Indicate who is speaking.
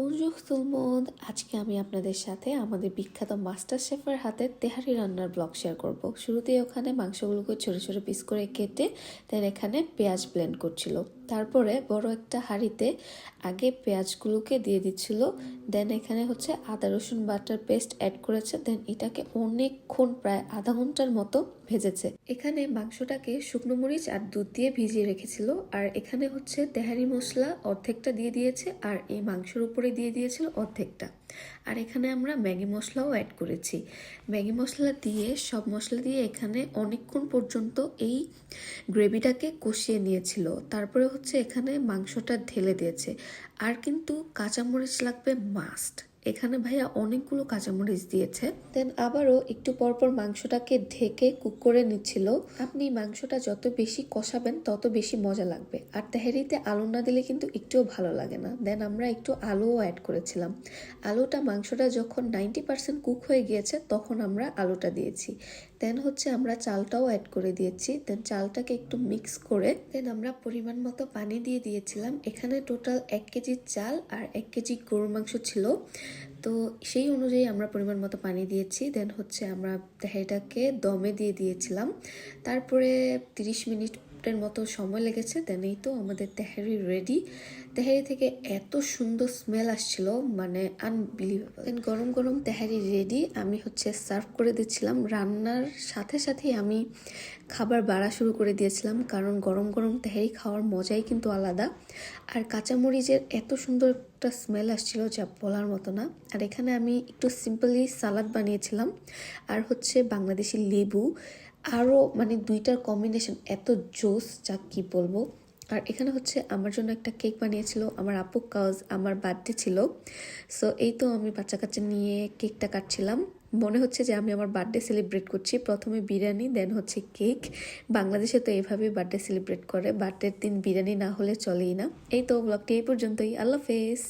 Speaker 1: বনজুর তুলমুদ। আজকে আমি আপনাদের সাথে আমাদের বিখ্যাত মাস্টার শেফের হাতের তেহারি রান্নার ব্লগ শেয়ার করব। শুরুতেই ওখানে মাংসগুলোকে ছোট ছোট পিস করে কেটে দেন এখানে পেঁয়াজ ব্লেন্ড করছিল। তারপরে বড় একটা হাঁড়িতে আগে পেঁয়াজগুলোকে দিয়ে দিচ্ছিল, দেন এখানে হচ্ছে আদা রসুন বাটার পেস্ট অ্যাড করেছে, দেন এটাকে অনেকক্ষণ প্রায় আধা ঘন্টার মতো ভেজেছে। এখানে মাংসটাকে শুকনো মরিচ আর দুধ দিয়ে ভিজিয়ে রেখেছিল, আর এখানে হচ্ছে তেহারি মশলা অর্ধেকটা দিয়ে দিয়েছে আর এই মাংসের উপরে দিয়ে দিয়েছিল অর্ধেকটা। আর এখানে আমরা ম্যাগি মশলাও অ্যাড করেছি। ম্যাগি মশলা দিয়ে সব মশলা দিয়ে এখানে অনেকক্ষণ পর্যন্ত এই গ্রেভিটাকে কষিয়ে নিয়েছিল। তারপরে হচ্ছে এখানে মাংসটা ঢেলে দিয়েছে। আর কিন্তু কাঁচামরিচ লাগবে মাস্ট, এখানে ভাইয়া অনেকগুলো কাঁচামরিচ দিয়েছে। দেন আবারও একটু পরপর মাংসটাকে ঢেকে কুক করে নিচ্ছিল। আপনি মাংসটা যত বেশি কষাবেন তত বেশি মজা লাগবে। আর তেহারিতে আলু না দিলে কিন্তু একটুও ভালো লাগে না। দেন আমরা একটু আলুও অ্যাড করেছিলাম। আলুটা মাংসটা যখন 90% কুক হয়ে গিয়েছে তখন আমরা আলুটা দিয়েছি। দেন হচ্ছে আমরা চালটাও অ্যাড করে দিয়েছি। দেন চালটাকে একটু মিক্স করে দেন আমরা পরিমাণ মতো পানি দিয়ে দিয়েছিলাম। এখানে টোটাল 1 কেজি চাল আর 1 কেজি গরুর মাংস ছিল, তো সেই অনুযায়ী আমরা পরিমাণ মতো পানি দিয়েছি। দেন হচ্ছে আমরা তেহারিটাকে দমে দিয়ে দিয়েছিলাম। তারপরে 30 মিনিটের মতো সময় লেগেছে। দেন এই তো আমাদের তেহারি রেডি। তেহারি থেকে এত সুন্দর স্মেল আসছিল, মানে আনবিলিভেবল। দেন গরম গরম তেহারি রেডি। আমি হচ্ছে সার্ভ করে দিচ্ছিলাম। রান্নার সাথে সাথেই আমি খাবার বাড়া শুরু করে দিয়েছিলাম, কারণ গরম গরম তেহারি খাওয়ার মজাই কিন্তু আলাদা। আর কাঁচামরিচের এত সুন্দর একটা স্মেল আসছিল যা বলার মতো না। আর এখানে আমি একটু সিম্পলি সালাদ বানিয়েছিলাম আর হচ্ছে বাংলাদেশি লেবু, আরও মানে দুইটার কম্বিনেশন এত জোস যা কি বলবো। আর এখানে হচ্ছে আমার জন্য একটা কেক বানিয়েছিল আমার আপু, কাজ আমার বার্থডে ছিল। সো এই তো আমি বাচ্চা কাচ্চা নিয়ে কেকটা কাটছিলাম। মনে হচ্ছে যে আমি আমার বার্থডে সেলিব্রেট করছি। প্রথমে বিরিয়ানি, দেন হচ্ছে কেক। বাংলাদেশে তো এইভাবেই বার্থডে সেলিব্রেট করে, বার্থডের দিন বিরিয়ানি না হলে চলেই না। এই তো ব্লগটি এই পর্যন্তই। আল্লাহ হাফেজ।